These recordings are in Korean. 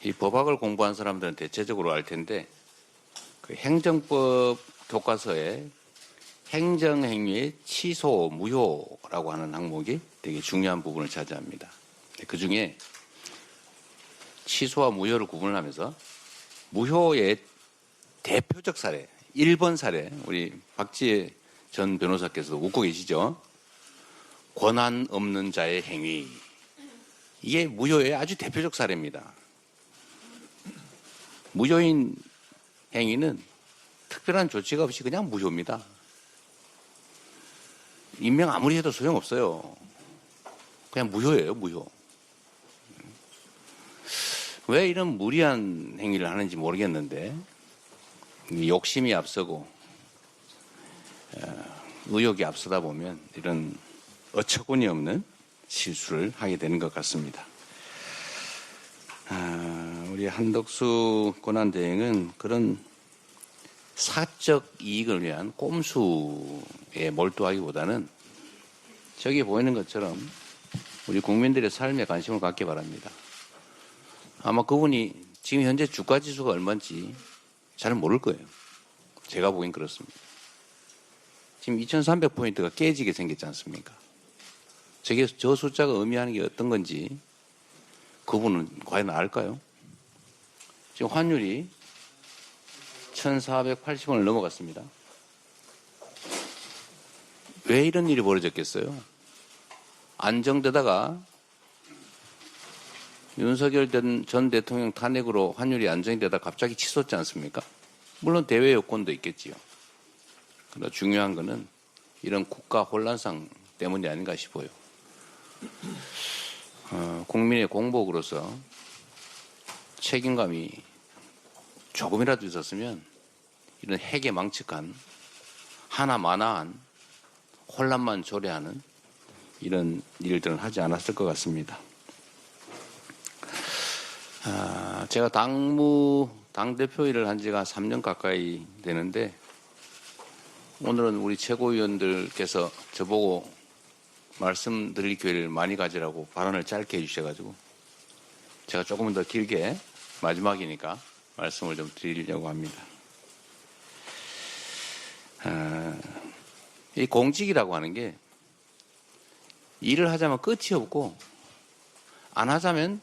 이 법학을 공부한 사람들은 대체적으로 알 텐데 그 행정법 교과서에 행정행위의 취소, 무효라고 하는 항목이 되게 중요한 부분을 차지합니다. 그 중에 취소와 무효를 구분을 하면서 무효의 대표적 사례, 1번 사례, 우리 박지혜 전 변호사께서도 웃고 계시죠? 권한 없는 자의 행위. 이게 무효의 아주 대표적 사례입니다. 무효인 행위는 특별한 조치가 없이 그냥 무효입니다. 임명 아무리 해도 소용없어요. 그냥 무효예요, 무효. 왜 이런 무리한 행위를 하는지 모르겠는데 욕심이 앞서고 의욕이 앞서다 보면 이런 어처구니 없는 실수를 하게 되는 것 같습니다. 우리 한덕수 권한대행은 그런 사적 이익을 위한 꼼수에 몰두하기보다는 저기 보이는 것처럼 우리 국민들의 삶에 관심을 갖기 바랍니다. 아마 그분이 지금 현재 주가지수가 얼마인지 잘 모를 거예요. 제가 보기엔 그렇습니다. 지금 2300포인트가 깨지게 생겼지 않습니까? 저 숫자가 의미하는 게 어떤 건지 그분은 과연 알까요? 지금 환율이 1480원을 넘어갔습니다. 왜 이런 일이 벌어졌겠어요? 안정되다가 윤석열 전 대통령 탄핵으로 환율이 안정되다 갑자기 치솟지 않습니까? 물론 대외 요건도 있겠지요. 그러나 중요한 것은 이런 국가 혼란상 때문이 아닌가 싶어요. 국민의 공복으로서 책임감이 조금이라도 있었으면 이런 해괴망측한 하나마나한 혼란만 초래하는 이런 일들은 하지 않았을 것 같습니다. 제가 당대표 일을 한 지가 3년 가까이 되는데 오늘은 우리 최고위원들께서 저보고 말씀드릴 기회를 많이 가지라고 발언을 짧게 해주셔가지고 제가 조금 더 길게 마지막이니까 말씀을 좀 드리려고 합니다. 이 공직이라고 하는 게 일을 하자면 끝이 없고 안 하자면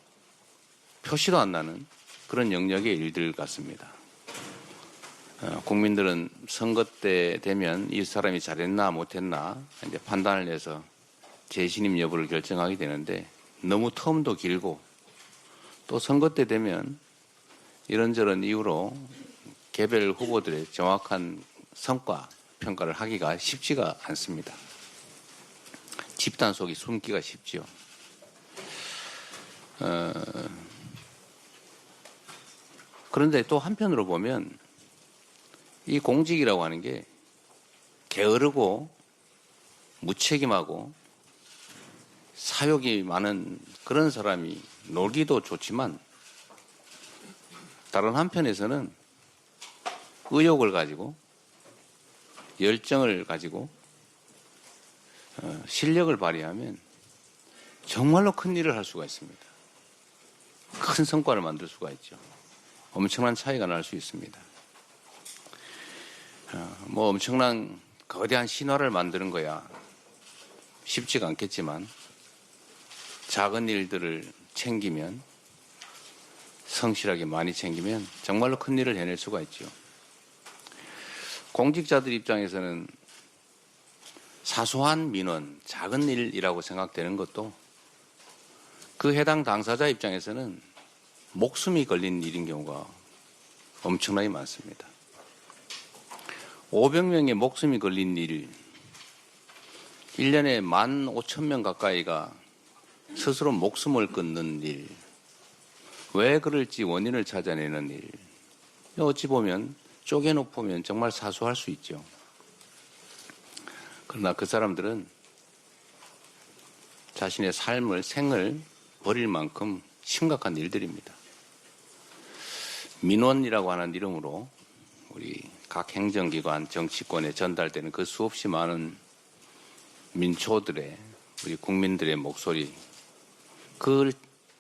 표시도 안 나는 그런 영역의 일들 같습니다. 국민들은 선거 때 되면 이 사람이 잘했나 못했나 이제 판단을 내서 재신임 여부를 결정하게 되는데 너무 텀도 길고 또 선거 때 되면 이런저런 이유로 개별 후보들의 정확한 성과 평가를 하기가 쉽지가 않습니다. 집단 속이 숨기가 쉽죠. 그런데 또 한편으로 보면 이 공직이라고 하는 게 게으르고 무책임하고 사욕이 많은 그런 사람이 놀기도 좋지만 다른 한편에서는 의욕을 가지고 열정을 가지고 실력을 발휘하면 정말로 큰 일을 할 수가 있습니다. 큰 성과를 만들 수가 있죠. 엄청난 차이가 날 수 있습니다. 뭐 엄청난 거대한 신화를 만드는 거야 쉽지가 않겠지만 작은 일들을 챙기면 성실하게 많이 챙기면 정말로 큰 일을 해낼 수가 있죠. 공직자들 입장에서는 사소한 민원, 작은 일이라고 생각되는 것도 그 해당 당사자 입장에서는 목숨이 걸린 일인 경우가 엄청나게 많습니다. 500명의 목숨이 걸린 일, 1년에 15,000명 가까이가 스스로 목숨을 끊는 일, 왜 그럴지 원인을 찾아내는 일, 어찌 보면 쪼개놓으면 정말 사소할 수 있죠. 그러나 그 사람들은 자신의 삶을, 생을 버릴 만큼 심각한 일들입니다. 민원이라고 하는 이름으로 우리 각 행정기관, 정치권에 전달되는 그 수없이 많은 민초들의, 우리 국민들의 목소리, 그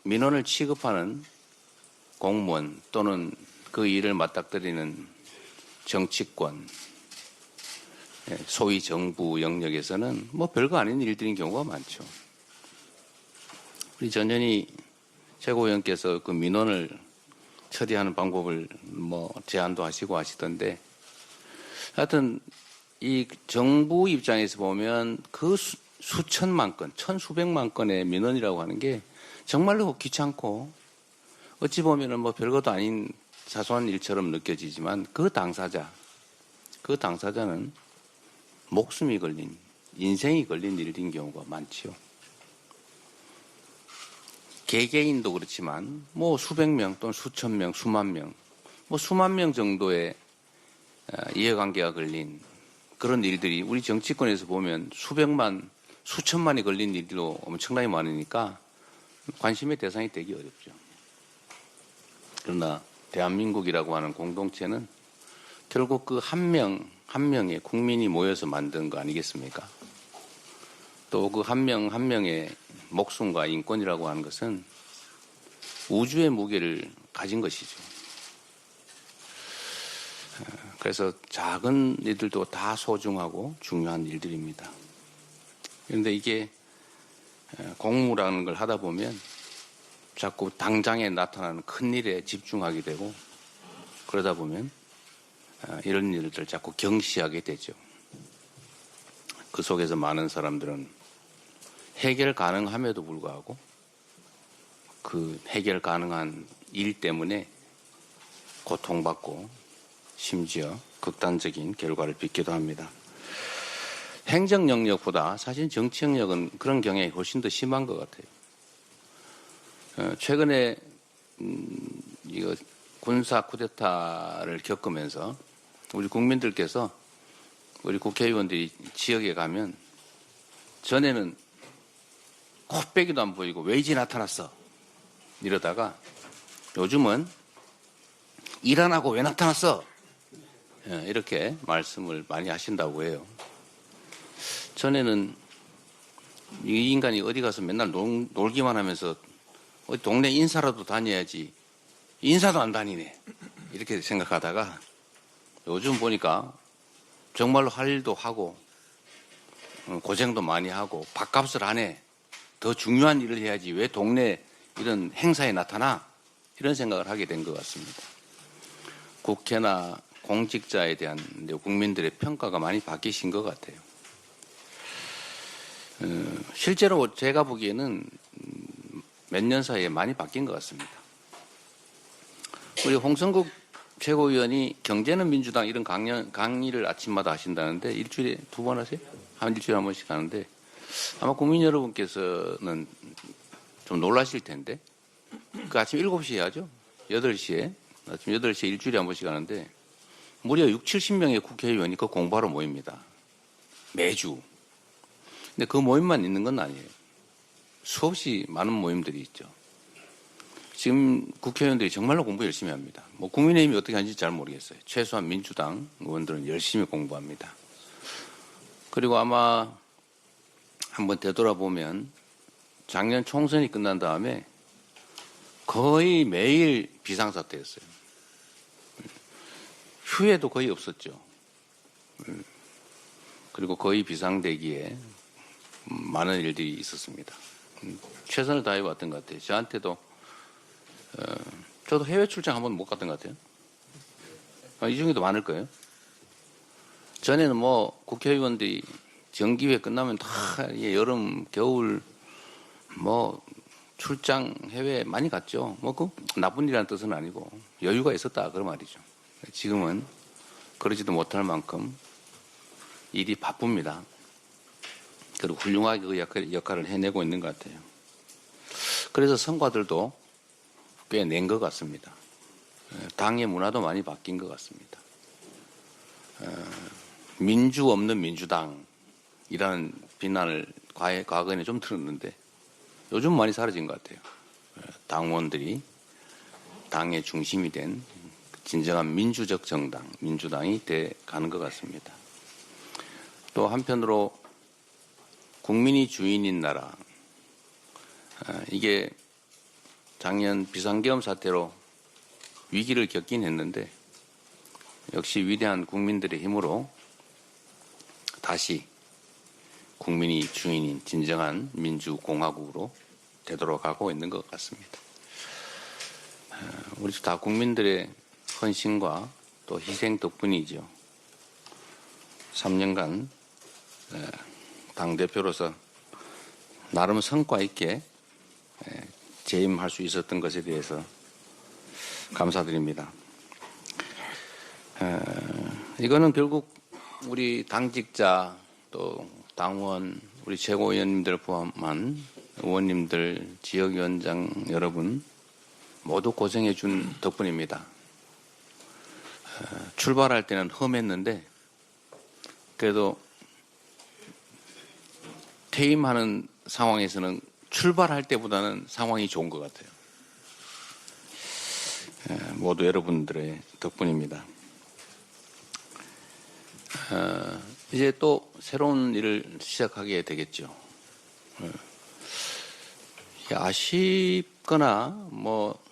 민원을 취급하는 공무원 또는 그 일을 맞닥뜨리는 정치권, 소위 정부 영역에서는 뭐 별거 아닌 일들인 경우가 많죠. 우리 전현희 최고위원께서 그 민원을 처리하는 방법을 뭐 제안도 하시고 하시던데, 하여튼 이 정부 입장에서 보면 그 수천만 건, 천수백만 건의 민원이라고 하는 게 정말로 귀찮고 어찌 보면은 뭐 별것도 아닌 사소한 일처럼 느껴지지만 그 당사자는 목숨이 걸린, 인생이 걸린 일인 경우가 많지요. 개개인도 그렇지만 뭐 수백 명 또는 수천 명, 수만 명, 뭐 수만 명 정도의 이해관계가 걸린 그런 일들이 우리 정치권에서 보면 수백만, 수천만이 걸린 일도 엄청나게 많으니까 관심의 대상이 되기 어렵죠. 그러나 대한민국이라고 하는 공동체는 결국 그 한 명의 국민이 모여서 만든 거 아니겠습니까? 또 그 한 명의 목숨과 인권이라고 하는 것은 우주의 무게를 가진 것이죠. 그래서 작은 일들도 다 소중하고 중요한 일들입니다. 그런데 이게 공무라는 걸 하다 보면 자꾸 당장에 나타나는 큰 일에 집중하게 되고, 그러다 보면 이런 일들 자꾸 경시하게 되죠. 그 속에서 많은 사람들은 해결 가능함에도 불구하고 그 해결 가능한 일 때문에 고통받고 심지어 극단적인 결과를 빚기도 합니다. 행정 영역보다 사실 정치 영역은 그런 경향이 훨씬 더 심한 것 같아요. 최근에 이거 군사 쿠데타를 겪으면서 우리 국민들께서, 우리 국회의원들이 지역에 가면 전에는 코빼기도 안 보이고 왜 이제 나타났어 이러다가 요즘은 일 안 하고 왜 나타났어 이렇게 말씀을 많이 하신다고 해요. 전에는 이 인간이 어디 가서 맨날 놀기만 하면서 어디 동네 인사라도 다녀야지 인사도 안 다니네 이렇게 생각하다가 요즘 보니까 정말로 할 일도 하고 고생도 많이 하고 밥값을 안 해. 더 중요한 일을 해야지 왜 동네 이런 행사에 나타나? 이런 생각을 하게 된 것 같습니다. 국회나 공직자에 대한 국민들의 평가가 많이 바뀌신 것 같아요. 실제로 제가 보기에는 몇 년 사이에 많이 바뀐 것 같습니다. 우리 홍성국 최고위원이 경제는 민주당 이런 강의를 아침마다 하신다는데 일주일에 2번 하세요? 일주일에 한 번씩 하는데 아마 국민 여러분께서는 좀 놀라실 텐데 그 아침 7시에 하죠? 8시에 아침 8시에 일주일에 한 번씩 하는데 무려 60-70명의 국회의원이 그 공부하러 모입니다. 매주. 근데 그 모임만 있는 건 아니에요. 수없이 많은 모임들이 있죠. 지금 국회의원들이 정말로 공부 열심히 합니다. 뭐 국민의힘이 어떻게 하는지 잘 모르겠어요. 최소한 민주당 의원들은 열심히 공부합니다. 그리고 아마 한번 되돌아보면 작년 총선이 끝난 다음에 거의 매일 비상사태였어요. 휴회도 거의 없었죠. 그리고 거의 비상대기에 많은 일들이 있었습니다. 최선을 다해왔던 것 같아요. 저한테도 저도 해외 출장 한 번 못 갔던 것 같아요. 이 중에도 많을 거예요. 전에는 뭐 국회의원들이 정기회 끝나면 다 여름, 겨울 뭐 출장 해외 많이 갔죠. 뭐 그 나쁜 일이라는 뜻은 아니고 여유가 있었다 그런 말이죠. 지금은 그러지도 못할 만큼 일이 바쁩니다. 그리고 훌륭하게 그 역할을 해내고 있는 것 같아요. 그래서 성과들도 꽤 낸 것 같습니다. 당의 문화도 많이 바뀐 것 같습니다. 민주 없는 민주당이라는 비난을 과거에는 좀 들었는데 요즘 많이 사라진 것 같아요. 당원들이 당의 중심이 된 진정한 민주적 정당, 민주당이 돼 가는 것 같습니다. 또 한편으로 국민이 주인인 나라, 이게 작년 비상계엄 사태로 위기를 겪긴 했는데 역시 위대한 국민들의 힘으로 다시 국민이 주인인 진정한 민주공화국으로 되돌아가고 있는 것 같습니다. 우리 다 국민들의 헌신과 또 희생 덕분이죠. 3년간 당대표로서 나름 성과 있게 재임할 수 있었던 것에 대해서 감사드립니다. 이거는 결국 우리 당직자 또 당원 우리 최고위원님들 포함한 의원님들 지역위원장 여러분 모두 고생해 준 덕분입니다. 출발할 때는 험했는데 그래도 퇴임하는 상황에서는 출발할 때보다는 상황이 좋은 것 같아요. 모두 여러분들의 덕분입니다. 이제 또 새로운 일을 시작하게 되겠죠. 아쉽거나 뭐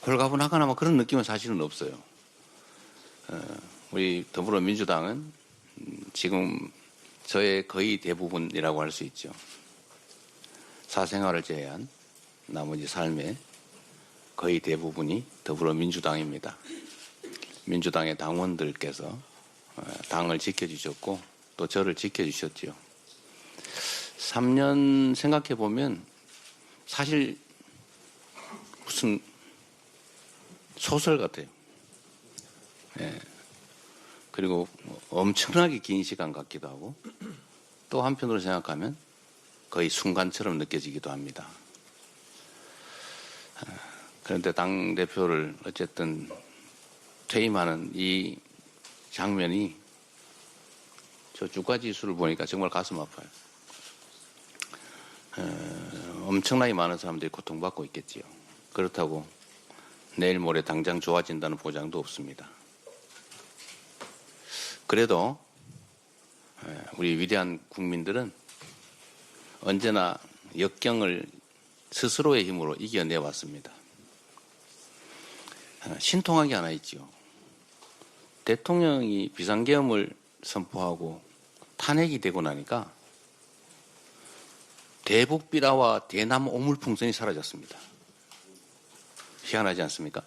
홀가분하거나 뭐 그런 느낌은 사실은 없어요. 우리 더불어민주당은 지금 저의 거의 대부분이라고 할 수 있죠. 사생활을 제외한 나머지 삶의 거의 대부분이 더불어민주당입니다. 민주당의 당원들께서 당을 지켜주셨고 또 저를 지켜주셨죠. 3년 생각해 보면 사실 무슨 소설 같아요. 그리고 엄청나게 긴 시간 같기도 하고 또 한편으로 생각하면 거의 순간처럼 느껴지기도 합니다. 그런데 당대표를 어쨌든 퇴임하는 이 장면이 저 주가지수를 보니까 정말 가슴 아파요. 엄청나게 많은 사람들이 고통받고 있겠지요. 그렇다고 내일 모레 당장 좋아진다는 보장도 없습니다. 그래도 우리 위대한 국민들은 언제나 역경을 스스로의 힘으로 이겨내왔습니다. 신통한 게 하나 있죠. 대통령이 비상계엄을 선포하고 탄핵이 되고 나니까 대북 비라와 대남 오물풍선이 사라졌습니다. 희한하지 않습니까?